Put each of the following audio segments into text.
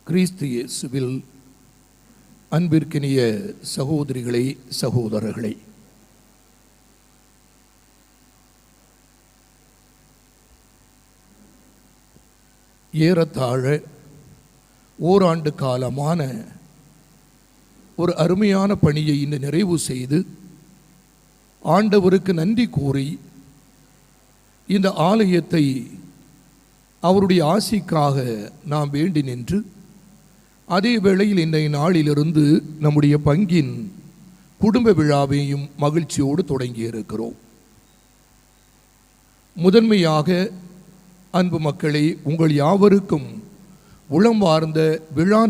கிறிஸ்து இயேசுவில் அன்பிற்கினிய சகோதரிகளே, சகோதரர்களே, ஏறத்தாழ ஓராண்டு காலமான ஒரு அருமையான பணியை இன்று நிறைவு செய்து ஆண்டவருக்கு நன்றி கூறி இந்த ஆலயத்தை அவருடைய ஆசிக்காக நாம் வேண்டி நின்று அதே வேளையில் இன்றைய நாளிலிருந்து நம்முடைய பங்கின் குடும்ப விழாவையும் மகிழ்ச்சியோடு தொடங்கியிருக்கிறோம். முதன்மையாக அன்பு மக்களே, உங்கள் யாவருக்கும் உளம் வார்ந்த விழா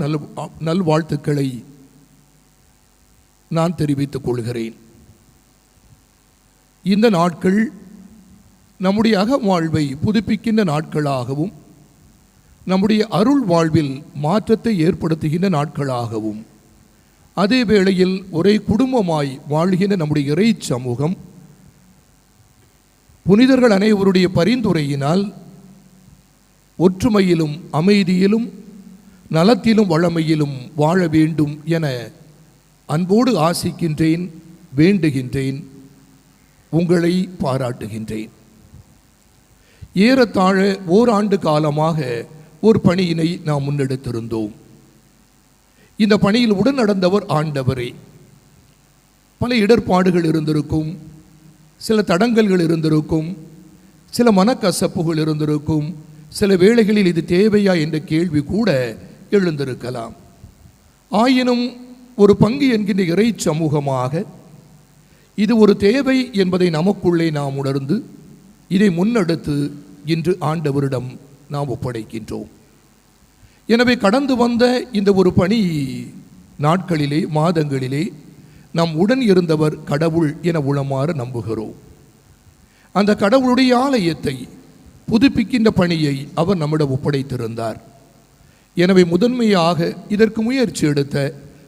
நல்வாழ்த்துக்களை நான் தெரிவித்துக் கொள்கிறேன். இந்த நாட்கள் நம்முடைய அகவாழ்வை புதுப்பிக்கின்ற நாட்களாகவும் நம்முடைய அருள் வாழ்வில் மாற்றத்தை ஏற்படுத்துகின்ற நாட்களாகவும் அதே வேளையில் ஒரே குடும்பமாய் வாழ்கின்ற நம்முடைய இறை சமூகம் புனிதர்கள் அனைவருடைய பரிந்துரையினால் ஒற்றுமையிலும் அமைதியிலும் நலத்திலும் வளமையிலும் வாழ வேண்டும் என அன்போடு ஆசிக்கின்றேன், வேண்டுகின்றேன், உங்களை பாராட்டுகின்றேன். ஏறத்தாழ ஓராண்டு காலமாக ஒரு பணியினை நாம் முன்னெடுத்திருந்தோம். இந்த பணியில் உடன் நடந்தவர் ஆண்டவரே. பல இடர்பாடுகள் இருந்திருக்கும், சில தடங்கல்கள் இருந்திருக்கும், சில மனக்கசப்புகள் இருந்திருக்கும், சில வேளைகளில் இது தேவையா என்ற கேள்வி கூட எழுந்திருக்கலாம். ஆயினும் ஒரு பங்கு என்கின்ற இறை சமூகமாக இது ஒரு தேவை என்பதை நமக்குள்ளே நாம் உணர்ந்து இதை முன்னெடுத்து இன்று ஆண்டவரிடம் நாம் ஒப்படைக்கின்றோம். எனவே கடந்து வந்த இந்த ஒரு பணி நாட்களிலே, மாதங்களிலே நம் உடன் இருந்தவர் கடவுள் என உளமாற நம்புகிறோம். அந்த கடவுளுடைய ஆலயத்தை புதுப்பிக்கின்ற பணியை அவர் நம்மிடம் ஒப்படைத்திருந்தார். எனவே முதன்மையாக இதற்கு முயற்சி எடுத்த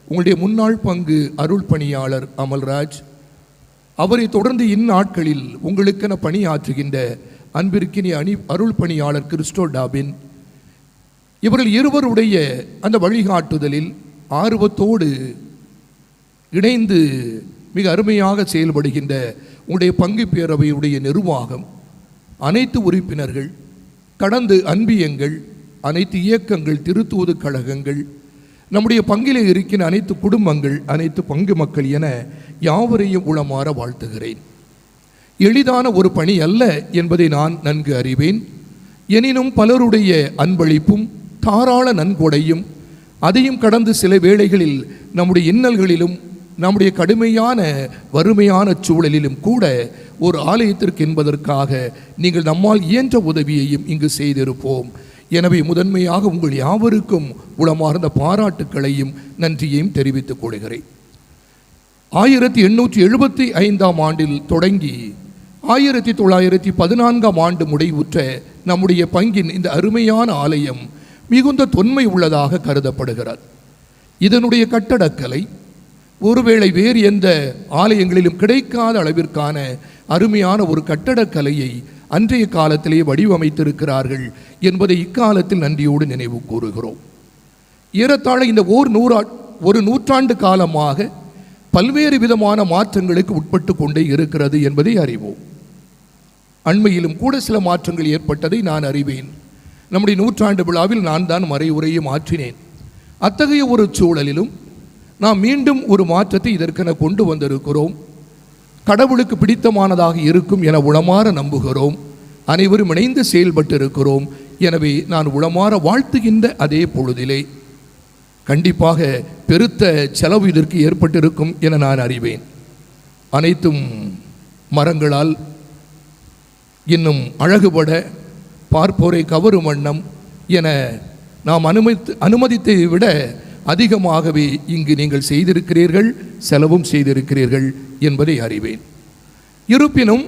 உங்களுடைய முன்னாள் பங்கு அருள் பணியாளர் அமல்ராஜ், அவரை தொடர்ந்து இந்நாட்களில் உங்களுக்கென பணியாற்றுகின்ற அன்பிற்கினிய அருள் பணியாளர் கிறிஸ்டோ டாபின், இவர்கள் இருவருடைய அந்த வழிகாட்டுதலில் ஆர்வத்தோடு இணைந்து மிக அருமையாக செயல்படுகின்ற உங்களுடைய பங்கு பேரவையுடைய நிர்வாகம், அனைத்து உறுப்பினர்கள், கடந்து அன்பியங்கள், அனைத்து இயக்கங்கள், திருத்தூது கழகங்கள், நம்முடைய பங்கிலே இருக்கின்ற அனைத்து குடும்பங்கள், அனைத்து பங்கு மக்கள் என யாவரையும் உளமாற வாழ்த்துகிறேன். எளிதான ஒரு பணி அல்ல என்பதை நான் நன்கு அறிவேன். எனினும் பலருடைய அன்பளிப்பும் தாராள நன்கொடையும், அதையும் கடந்து சில வேளைகளில் நம்முடைய இன்னல்களிலும் நம்முடைய கடுமையான வறுமையான சூழலிலும் கூட ஒரு ஆலயத்திற்கு என்பதற்காக நீங்கள் நம்மால் இயன்ற உதவியையும் இங்கு செய்திருப்போம். எனவே முதன்மையாக உங்கள் யாவருக்கும் உளமார்ந்த பாராட்டுக்களையும் நன்றியையும் தெரிவித்துக் கொள்கிறேன். 1875ஆம் ஆண்டில் தொடங்கி 1914ஆம் ஆண்டு முடிவுற்ற நம்முடைய பங்கின் இந்த அருமையான ஆலயம் மிகுந்த தொன்மை உள்ளதாக கருதப்படுகிறது. இதனுடைய கட்டடக்கலை ஒருவேளை வேறு எந்த ஆலயங்களிலும் கிடைக்காத அளவிற்கான அருமையான ஒரு கட்டடக்கலையை அன்றைய காலத்திலே வடிவமைத்திருக்கிறார்கள் என்பதை இக்காலத்தில் நன்றியோடு நினைவு கூறுகிறோம். ஏறத்தாழ இந்த ஒரு நூற்றாண்டு காலமாக பல்வேறு விதமான மாற்றங்களுக்கு உட்பட்டு கொண்டே இருக்கிறது என்பதை அறிவோம். அண்மையிலும் கூட சில மாற்றங்கள் ஏற்பட்டதை நான் அறிவேன். நம்முடைய நூற்றாண்டு விழாவில் நான் தான் மறைவுரையை மாற்றினேன். அத்தகைய ஒரு சூழலிலும் நாம் மீண்டும் ஒரு மாற்றத்தை இதற்கென கொண்டு வந்திருக்கிறோம். கடவுளுக்கு பிடித்தமானதாக இருக்கும் என உளமாற நம்புகிறோம். அனைவரும் இணைந்து செயல்பட்டு இருக்கிறோம். எனவே நான் உளமாற வாழ்த்துகின்ற அதே பொழுதிலே கண்டிப்பாக பெருத்த செலவு இதற்கு ஏற்பட்டிருக்கும் என நான் அறிவேன். அனைத்தும் மரங்களால் இன்னும் அழகுபட பார்ப்போரை கவரும் வண்ணம் என நாம் அனுமதித்தை விட அதிகமாகவே இங்கு நீங்கள் செய்திருக்கிறீர்கள், செலவும் செய்திருக்கிறீர்கள் என்பதை அறிவேன். இருப்பினும்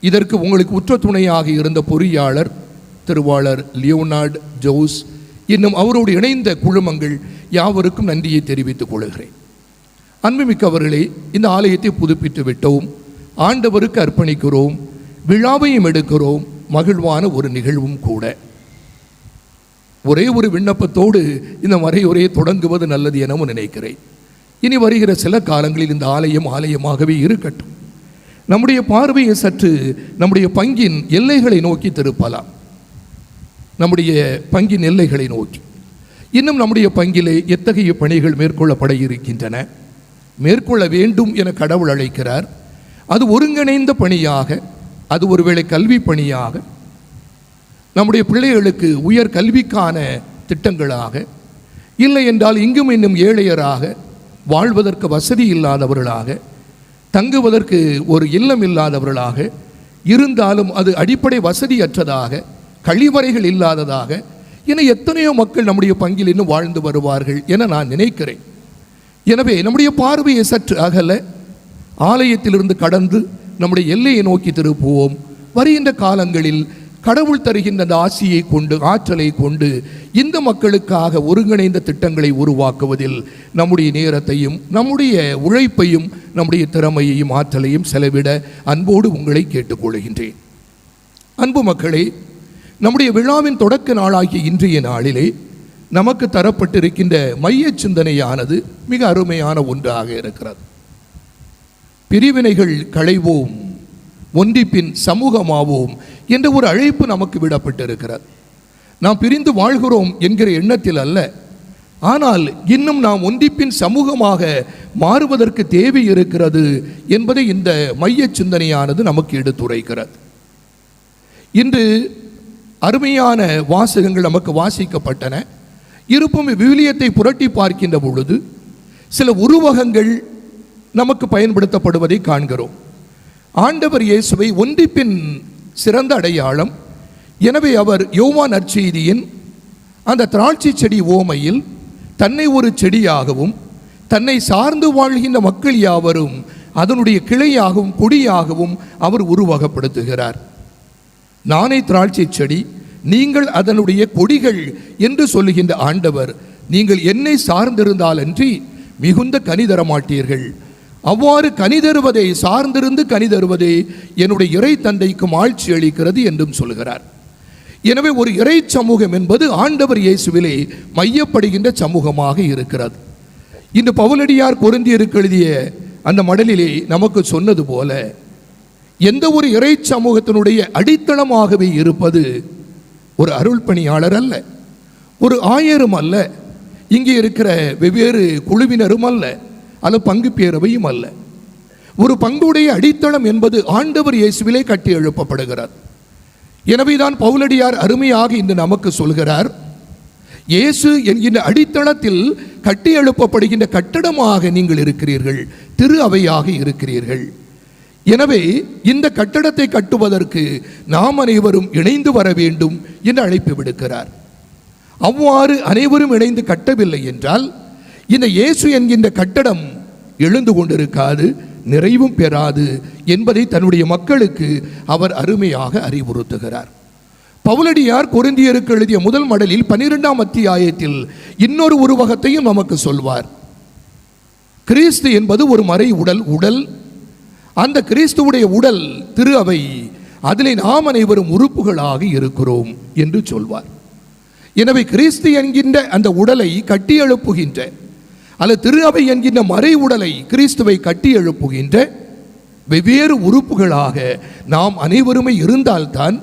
இதற்கு உங்களுக்கு உற்ற துணையாக இருந்த பொறியாளர் திருவாளர் லியோனார்ட் ஜோஸ், இன்னும் அவரோடு இணைந்த குழுமங்கள் யாவருக்கும் நன்றியை தெரிவித்துக் கொள்கிறேன். அன்புமிக்கவர்களே, இந்த ஆலயத்தை புதுப்பித்து விட்டோம், ஆண்டவருக்கு அர்ப்பணிக்கிறோம், விழாவையும் எடுக்கிறோம், மகிழ்வான ஒரு நிகழ்வும் கூட. ஒரே ஒரு விண்ணப்பத்தோடு இந்த மறையுரையை தொடங்குவது நல்லது எனவும் நினைக்கிறேன். இனி வருகிற சில காலங்களில் இந்த ஆலயம் ஆலயமாகவே இருக்கட்டும். நம்முடைய பார்வையை சற்று நம்முடைய பங்கின் எல்லைகளை நோக்கி திருப்பலாம். நம்முடைய பங்கின் எல்லைகளை நோக்கி இன்னும் நம்முடைய பங்கிலே எத்தகைய பணிகள் மேற்கொள்ளப்பட இருக்கின்றன, மேற்கொள்ள வேண்டும் என கடவுள் அழைக்கிறார். அது ஒருங்கிணைந்த பணியாக, அது ஒருவேளை கல்வி பணியாக, நம்முடைய பிள்ளைகளுக்கு உயர் கல்விக்கான திட்டங்களாக, இல்லை என்றால் இங்கும் இன்னும் ஏழையராக, வாழ்வதற்கு வசதி இல்லாதவர்களாக, தங்குவதற்கு ஒரு இல்லம் இல்லாதவர்களாக, இருந்தாலும் அது அடிப்படை வசதியற்றதாக, கழிவறைகள் இல்லாததாக என எத்தனையோ மக்கள் நம்முடைய பங்கில் இன்னும் வாழ்ந்து வருவார்கள் என நான் நினைக்கிறேன். எனவே நம்முடைய பார்வையை சற்று அகல ஆலயத்திலிருந்து கடந்து நம்முடைய எல்லையை நோக்கி திருப்புவோம். வருகின்ற காலங்களில் கடவுள் தருகின்ற அந்த ஆசியை கொண்டு, ஆற்றலை கொண்டு இந்த மக்களுக்காக ஒருங்கிணைந்த திட்டங்களை உருவாக்குவதில் நம்முடைய நேரத்தையும் நம்முடைய உழைப்பையும் நம்முடைய திறமையையும் ஆற்றலையும் செலவிட அன்போடு உங்களை கேட்டுக்கொள்கின்றேன். அன்பு மக்களே, நம்முடைய விழாவின் தொடக்க நாளாகிய இன்றைய நாளிலே நமக்கு தரப்பட்டிருக்கின்ற மைய சிந்தனையானது மிக அருமையான ஒன்றாக இருக்கிறது. பிரிவினைகள் களைவோம், ஒன்றிப்பின் சமூகமாவோம் என்ற ஒரு அழைப்பு நமக்கு விடப்பட்டிருக்கிறது. நாம் பிரிந்து வாழ்கிறோம் என்கிற எண்ணத்தில் அல்ல, ஆனால் இன்னும் நாம் ஒன்றிப்பின் சமூகமாக மாறுவதற்கு தேவை இருக்கிறது என்பதை இந்த மைய சிந்தனையானது நமக்கு எடுத்துரைக்கிறது. இன்று அருமையான வாசகங்கள் நமக்கு வாசிக்கப்பட்டன. இருப்பும் விவிலியத்தை புரட்டி பார்க்கின்ற பொழுது சில உருவகங்கள் நமக்கு பயன்படுத்தப்படுவதை காண்கிறோம். ஆண்டவர் இயேசுவை ஒன்றிப்பின் சிறந்த அடையாளம். எனவே அவர் யோவான் நற்செய்தியின் அந்த திராட்சை செடி ஓமையில் தன்னை ஒரு செடியாகவும் தன்னை சார்ந்து வாழ்கின்ற மக்கள் யாவரும் அதனுடைய கிளையாகவும் கொடியாகவும் அவர் உருவகப்படுத்துகிறார். நானே திராட்சை செடி, நீங்கள் அதனுடைய கொடிகள் என்று சொல்லுகின்ற ஆண்டவர், நீங்கள் என்னை சார்ந்திருந்தால் அன்றி மிகுந்த கனி தர மாட்டீர்கள். அவ்வாறு கனி தருவதை, சார்ந்திருந்து கனி தருவதே என்னுடைய இறை தந்தைக்கும் ஆட்சி அளிக்கிறது என்றும் சொல்கிறார். எனவே ஒரு இறை சமூகம் என்பது ஆண்டவர் இயேசுவிலே மையப்படுகின்ற சமூகமாக இருக்கிறது. இன்று பவுலடியார் கொரிந்தியருக்கு எழுதிய அந்த மடலிலே நமக்கு சொன்னது போல, எந்த ஒரு இறை சமூகத்தினுடைய அடித்தளமாகவே இருப்பது ஒரு அருள் பணியாளர் அல்ல, ஒரு ஆயரும் அல்ல, இங்கே இருக்கிற வெவ்வேறு குழுவினரும் அல்ல, அல்ல பங்கு பேரவையும் அல்ல. ஒரு பங்குடைய அடித்தளம் என்பது ஆண்டவர் இயேசுவிலே கட்டி எழுப்பப்படுகிறார். எனவேதான் பவுலடியார் அருமையாக இன்று நமக்கு சொல்கிறார், இயேசு என்கின்ற அடித்தளத்தில் கட்டி எழுப்பப்படுகின்ற கட்டடமாக நீங்கள் இருக்கிறீர்கள், திரு அவையாக இருக்கிறீர்கள். எனவே இந்த கட்டடத்தை கட்டுவதற்கு நாம் அனைவரும் இணைந்து வர வேண்டும் என்று அழைப்பு விடுக்கிறார். அவ்வாறு அனைவரும் இணைந்து கட்டவில்லை என்றால் இந்த இயேசு என்கின்ற கட்டடம் எழுந்து கொண்டிருக்காது, நிறைவும் பெறாது என்பதை தன்னுடைய மக்களுக்கு அவர் அருமையாக அறிவுறுத்துகிறார். பவுலடியார் கொரிந்தியருக்கு எழுதிய முதல் மடலில் 12ஆம் அத்தியாயத்தில் இன்னொரு உருவகத்தையும் நமக்கு சொல்வார். கிறிஸ்து என்பது ஒரு மறை உடல், அந்த கிறிஸ்துவுடைய உடல் திரு அவை, அதிலே நாம் அனைவரும் உறுப்புகளாக இருக்கிறோம் என்று சொல்வார். எனவே கிறிஸ்து என்கின்ற அந்த உடலை கட்டி எழுப்புகின்ற, அல்லது திரு அவை என்கின்ற மறை உடலை, கிறிஸ்துவை கட்டி எழுப்புகின்ற வெவ்வேறு உறுப்புகளாக நாம் அனைவருமே இருந்தால்தான்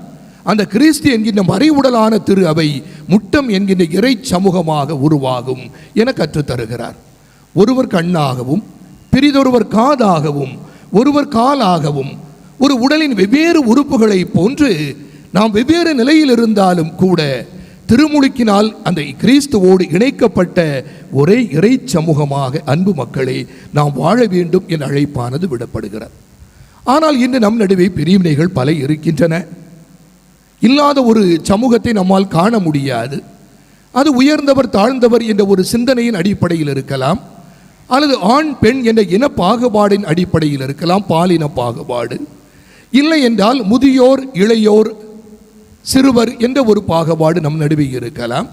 அந்த கிறிஸ்து என்கின்ற மறை உடலான திரு அவை முட்டம் என்கின்ற இறை சமூகமாக உருவாகும் என கற்றுத்தருகிறார். ஒருவர் கண்ணாகவும், பிறிதொருவர் காதாகவும், ஒருவர் காலாகவும், ஒரு உடலின் வெவ்வேறு உறுப்புகளை போன்று நாம் வெவ்வேறு நிலையில் இருந்தாலும் கூட திருமுழுக்கினால் அந்த கிறிஸ்துவோடு இணைக்கப்பட்ட ஒரே இறை சமூகமாக அன்பு மக்களே நாம் வாழ வேண்டும் என்ற அழைப்பானது விடப்படுகிறது. ஆனால் இன்று நம் நடுவே பிரிவினைகள் பல இருக்கின்றன. இல்லாத ஒரு சமூகத்தை நம்மால் காண முடியாது. அது உயர்ந்தவர் தாழ்ந்தவர் என்ற ஒரு சிந்தனையின் அடிப்படையில் இருக்கலாம், அல்லது ஆண் பெண் என்ற இன பாகுபாடின் அடிப்படையில் இருக்கலாம், பாலின பாகுபாடு. இல்லை என்றால் முதியோர் இளையோர் சிறுவர் என்ற ஒரு பாகுபாடு நம் நடுவே இருக்கலாம்.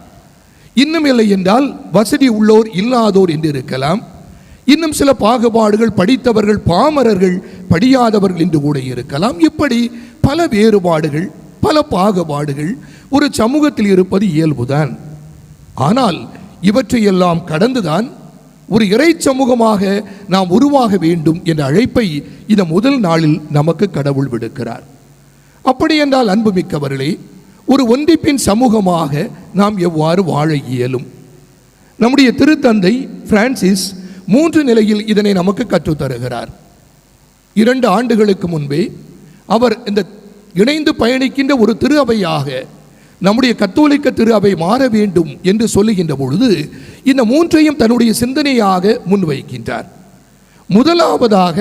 இன்னும் இல்லை என்றால் வசதி உள்ளோர் இல்லாதோர் என்று இருக்கலாம். இன்னும் சில பாகுபாடுகள் படித்தவர்கள் பாமரர்கள் படியாதவர்கள் என்று கூட இருக்கலாம். இப்படி பல வேறுபாடுகள், பல பாகுபாடுகள் ஒரு சமூகத்தில் இருப்பது இயல்புதான். ஆனால் இவற்றையெல்லாம் கடந்துதான் ஒரு இறை சமூகமாக நாம் உருவாக வேண்டும் என்ற அழைப்பை இந்த முதல் நாளில் நமக்கு கடவுள் விடுக்கிறார். அப்படி என்றால் அன்புமிக்கவர்களே, ஒரு ஒன்றிப்பின் சமூகமாக நாம் எவ்வாறு வாழ இயலும்? நம்முடைய திருத்தந்தை பிரான்சிஸ் 3 நிலையில் இதனை நமக்கு கற்றுத்தருகிறார். 2 ஆண்டுகளுக்கு முன்பே அவர் இந்த இணைந்து பயணிக்கின்ற ஒரு திரு அவையாக நம்முடைய கத்தோலிக்க திரு அவை மாற வேண்டும் என்று சொல்லுகின்ற பொழுது இந்த 3ஐயும் தன்னுடைய சிந்தனையாக முன்வைக்கின்றார். முதலாவதாக,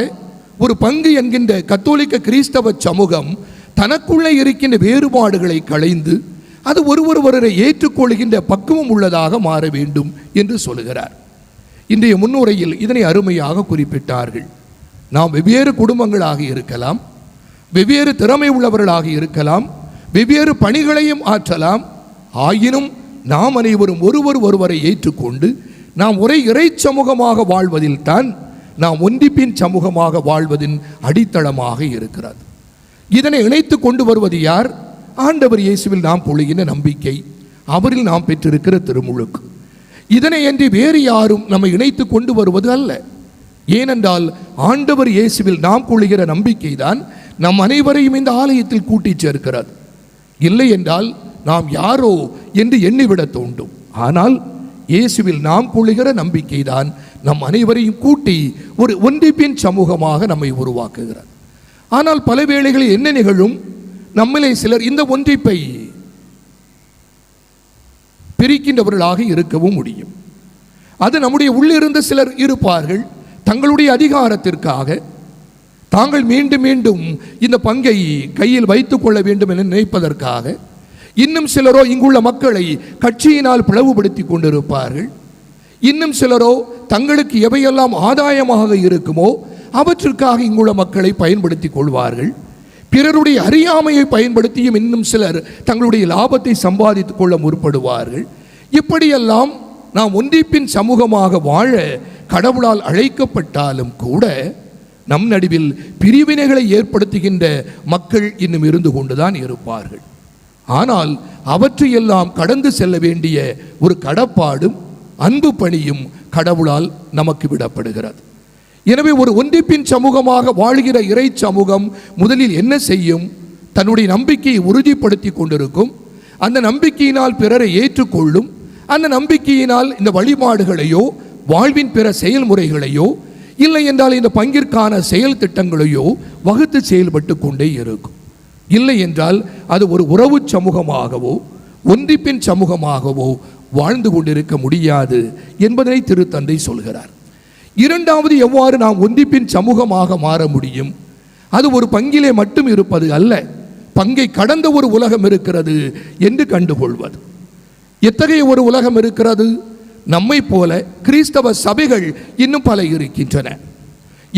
ஒரு பங்கு என்கின்ற கத்தோலிக்க கிறிஸ்தவ சமூகம் தனக்குள்ளே இருக்கின்ற வேறுபாடுகளை களைந்து அது ஒருவரை ஏற்றுக்கொள்கின்ற பக்குவம் உள்ளதாக மாற வேண்டும் என்று சொல்லுகிறார். இன்றைய முன்னுரையில் இதனை அருமையாக குறிப்பிட்டார்கள். நாம் வெவ்வேறு குடும்பங்களாக இருக்கலாம், வெவ்வேறு திறமை உள்ளவர்களாக இருக்கலாம், வெவ்வேறு பணிகளையும் ஆற்றலாம். ஆயினும் நாம் அனைவரும் ஒருவரை ஏற்றுக்கொண்டு நாம் ஒரே இறை சமூகமாக வாழ்வதில் தான் நாம் ஒன்றிப்பின் சமூகமாக வாழ்வதின் அடித்தளமாக இருக்கிறது. இதனை இணைத்து கொண்டு வருவது யார்? ஆண்டவர் இயேசுவில் நாம் கொள்ளுகின்ற நம்பிக்கை, அவரில் நாம் பெற்றிருக்கிற திருமுழுக்கு. இதனை அன்றி வேறு யாரும் நம்மை இணைத்து கொண்டு வருவது அல்ல. ஏனென்றால் ஆண்டவர் இயேசுவில் நாம் கொள்ளுகிற நம்பிக்கை தான் நம் அனைவரையும் இந்த ஆலயத்தில் கூட்டிச் சேர்க்கிறது. இல்லை என்றால் நாம் யாரோ என்று எண்ணிவிட தோன்றும். ஆனால் இயேசுவில் நாம் கொள்ளுகிற நம்பிக்கை தான் நம் அனைவரையும் கூட்டி ஒரு ஒன்றிப்பின் சமூகமாக நம்மை உருவாக்குகிறது. ஆனால் பல வேளைகளில் என்ன நிகழும்? நம்மளே சிலர் இந்த ஒன்றிப்பை பிரிக்கின்றவர்களாக இருக்கவும் முடியும். அது நம்முடைய உள்ளிருந்த சிலர் இருப்பார்கள், தங்களுடைய அதிகாரத்திற்காக தாங்கள் மீண்டும் மீண்டும் இந்த பங்கை கையில் வைத்துக் கொள்ள வேண்டும் என நினைப்பதற்காக. இன்னும் சிலரோ இங்குள்ள மக்களை கட்சியினால் பிளவுபடுத்தி கொண்டிருப்பார்கள். இன்னும் சிலரோ தங்களுக்கு எவையெல்லாம் ஆதாயமாக இருக்குமோ அவற்றிற்காக இங்குள்ள மக்களை பயன்படுத்தி கொள்வார்கள். பிறருடைய அறியாமையை பயன்படுத்தியும் இன்னும் சிலர் தங்களுடைய லாபத்தை சம்பாதித்துக் கொள்ள முற்படுவார்கள். இப்படியெல்லாம் நாம் ஒன்றிப்பின் சமூகமாக வாழ கடவுளால் அழைக்கப்பட்டாலும் கூட நம் நடுவில் பிரிவினைகளை ஏற்படுத்துகின்ற மக்கள் இன்னும் இருந்து கொண்டுதான் இருப்பார்கள். ஆனால் அவற்றையெல்லாம் கடந்து செல்ல வேண்டிய ஒரு கடப்பாடும் அன்பு பணியும் கடவுளால் நமக்கு விடப்படுகிறது. எனவே ஒரு ஒன்றிப்பின் சமூகமாக வாழ்கிற இறை சமூகம் முதலில் என்ன செய்யும்? தன்னுடைய நம்பிக்கையை உறுதிப்படுத்தி கொண்டிருக்கும். அந்த நம்பிக்கையினால் பிறரை ஏற்றுக்கொள்ளும். அந்த நம்பிக்கையினால் இந்த வழிபாடுகளையோ வாழ்வின் பிற செயல்முறைகளையோ இல்லை என்றால் இந்த பங்கிற்கான செயல் திட்டங்களையோ வகுத்து செயல்பட்டு கொண்டே இருக்கும். இல்லை என்றால் அது ஒரு உறவு சமூகமாகவோ ஒன்றிப்பின் சமூகமாகவோ வாழ்ந்து கொண்டிருக்க முடியாது என்பதனை திருத்தந்தை சொல்கிறார். இரண்டாவது, எவ்வாறு நாம் ஒன்றிப்பின் சமூகமாக மாற முடியும்? அது ஒரு பங்கிலே மட்டும் இருப்பது அல்ல, பங்கை கடந்த ஒரு உலகம் இருக்கிறது என்று கண்டுகொள்வது. எத்தகைய ஒரு உலகம் இருக்கிறது? நம்மை போல கிறிஸ்தவ சபைகள் இன்னும் பல இருக்கின்றன.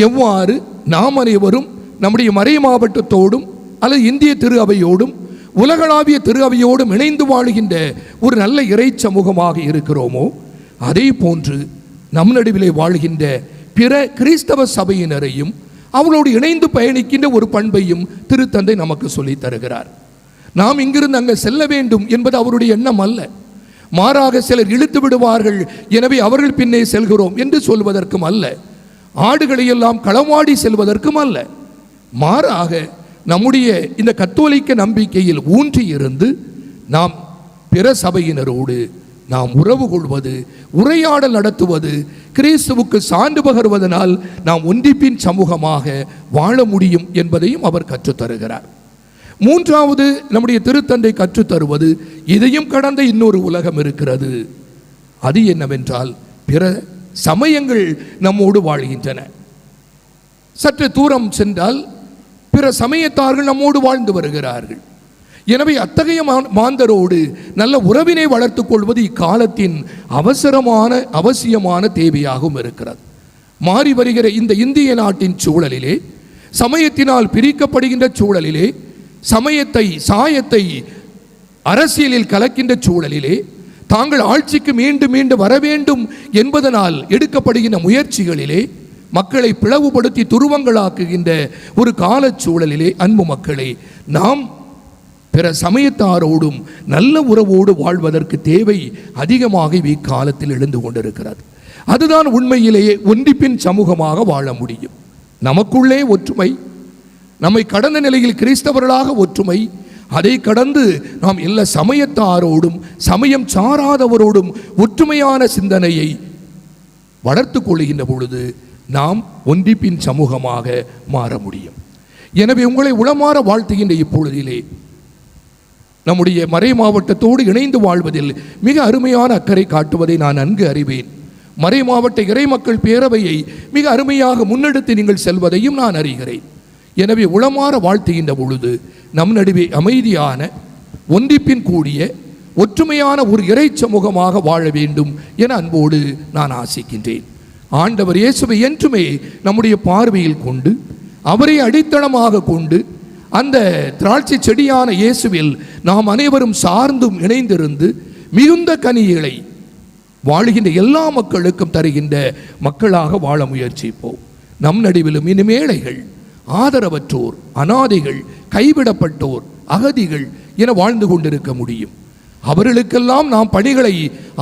எவ்வாறு நாம் அனைவரும் நம்முடைய மறை மாவட்டத்தோடும் அல்லது இந்திய திரு அவையோடும் உலகளாவிய திரு அவையோடும் இணைந்து வாழுகின்ற ஒரு நல்ல இறை சமூகமாக இருக்கிறோமோ அதே போன்று நம் நடுவிலே வாழ்கின்ற பிற கிறிஸ்தவ சபையினரையும் அவளோடு இணைந்து பயணிக்கின்ற ஒரு பண்பையும் திருத்தந்தை நமக்கு சொல்லித் தருகிறார். நாம் இங்கிருந்து அங்கே செல்ல வேண்டும் என்பது அவருடைய எண்ணம் அல்ல. மாறாக சிலர் இழுத்து விடுவார்கள், எனவே அவர்கள் பின்னே செல்கிறோம் என்று சொல்வதற்கும் அல்ல. ஆடுகளையெல்லாம் களவாடி செல்வதற்கும் அல்ல. மாறாக நம்முடைய இந்த கத்தோலிக்க நம்பிக்கையில் ஊன்றி இருந்து நாம் பிற சபையினரோடு நாம் உறவு கொள்வது, உரையாடல் நடத்துவது, கிறிஸ்துவுக்கு சான்று பகர்வதனால் நாம் ஒன்றிப்பின் சமூகமாக வாழ முடியும் என்பதையும் அவர் கற்றுத்தருகிறார். மூன்றாவது, நம்முடைய திருத்தந்தை கற்றுத்தருவது, இதையும் கடந்த இன்னொரு உலகம் இருக்கிறது. அது என்னவென்றால் பிற சமயங்கள் நம்மோடு வாழ்கின்றன. சற்று தூரம் சென்றால் பிற சமயத்தார்கள் நம்மோடு வாழ்ந்து வருகிறார்கள். எனவே அத்தகைய மாந்தரோடு நல்ல உறவினை வளர்த்து கொள்வது இக்காலத்தின் அவசியமான தேவையாகவும் இருக்கிறது. மாறி வருகிற இந்த இந்திய நாட்டின் சூழலிலே, சமயத்தினால் பிரிக்கப்படுகின்ற சூழலிலே, சாயத்தை அரசியலில் கலக்கின்ற சூழலிலே, தாங்கள் ஆட்சிக்கு மீண்டும் மீண்டும் வர வேண்டும் என்பதனால் எடுக்கப்படுகின்ற முயற்சிகளிலே மக்களை பிளவுபடுத்தி துருவங்களாக்குகின்ற ஒரு காலச்சூழலிலே, அன்பு மக்களே, நாம் பிற சமயத்தாரோடும் நல்ல உறவோடு வாழ்வதற்கு தேவை அதிகமாக இக்காலத்தில் எழுந்து கொண்டிருக்கிறது. அதுதான் உண்மையிலேயே ஒன்றிப்பின் சமூகமாக வாழ முடியும். நமக்குள்ளே ஒற்றுமை, நம்மை கடந்த நிலையில் கிறிஸ்தவர்களாக ஒற்றுமை, அதை கடந்து நாம் எல்லா சமயத்தாரோடும் சமயம் சாராதவரோடும் ஒற்றுமையான சிந்தனையை வளர்த்து கொள்கின்ற பொழுது நாம் ஒன்றிப்பின் சமூகமாக மாற முடியும். எனவே உங்களை உளமாற வாழ்த்துகின்ற இப்பொழுதிலே நம்முடைய மறை மாவட்டத்தோடு இணைந்து வாழ்வதில் மிக அருமையான அக்கறை காட்டுவதை நான் நன்கு அறிவேன். மறை மாவட்ட இறைமக்கள் பேரவையை மிக அருமையாக முன்னெடுத்து நீங்கள் செல்வதையும் நான் அறிகிறேன். எனவே உளமாற வாழ்த்துகின்ற பொழுது நம் நடுவே அமைதியான ஒன்றிப்பின் கூடிய ஒற்றுமையான ஒரு இறை சமூகமாக வாழ வேண்டும் என அன்போடு நான் ஆசிக்கின்றேன். ஆண்டவர் இயேசுவை என்றுமே நம்முடைய பார்வையில் கொண்டு அவரை அடித்தளமாக கொண்டு அந்த திராட்சை செடியான இயேசுவில் நாம் அனைவரும் சார்ந்தும் இணைந்திருந்து மிகுந்த கனிகளை வாழுகின்ற எல்லா மக்களுக்கும் தருகின்ற மக்களாக வாழ முயற்சிப்போம். நம் நடுவிலும் இனி ஏழைகள், ஆதரவற்றோர், அனாதைகள், கைவிடப்பட்டோர், அகதிகள் என வாழ்ந்து கொண்டிருக்க முடியும். அவர்களுக்கெல்லாம் நாம் பணிகளை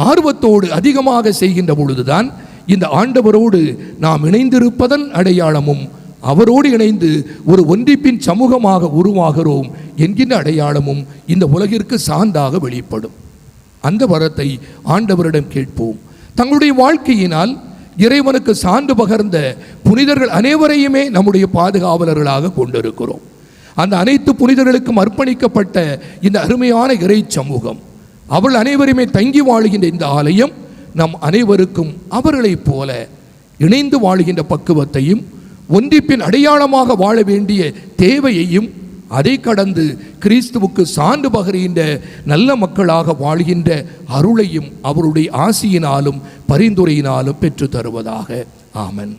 ஆர்வத்தோடு அதிகமாக செய்கின்ற பொழுதுதான் இந்த ஆண்டவரோடு நாம் இணைந்திருப்பதன் அடையாளமும் அவரோடு இணைந்து ஒரு ஒன்றிப்பின் சமூகமாக உருவாகிறோம் என்கின்ற அடையாளமும் இந்த உலகிற்கு சான்றாக வெளிப்படும். அந்த வரத்தை ஆண்டவரிடம் கேட்போம். தங்களுடைய வாழ்க்கையினால் இறைவனுக்கு சான்று பகர்ந்த புனிதர்கள் அனைவரையுமே நம்முடைய பாதுகாவலர்களாக கொண்டிருக்கிறோம். அந்த அனைத்து புனிதர்களுக்கும் அர்ப்பணிக்கப்பட்ட இந்த அருமையான இறை சமூகம், அவர்கள் அனைவருமே தங்கி வாழுகின்ற இந்த ஆலயம் நம் அனைவருக்கும் அவர்களைப் போல இணைந்து வாழுகின்ற பக்குவத்தையும் ஒன்றிப்பின் அடையாளமாக வாழ வேண்டிய தேவையையும் அதை கடந்து கிறிஸ்துவுக்கு சான்று பகர்கின்ற நல்ல மக்களாக வாழ்கின்ற அருளையும் அவருடைய ஆசியினாலும் பரிந்துரையினாலும் பெற்று தருவதாக. ஆமென்.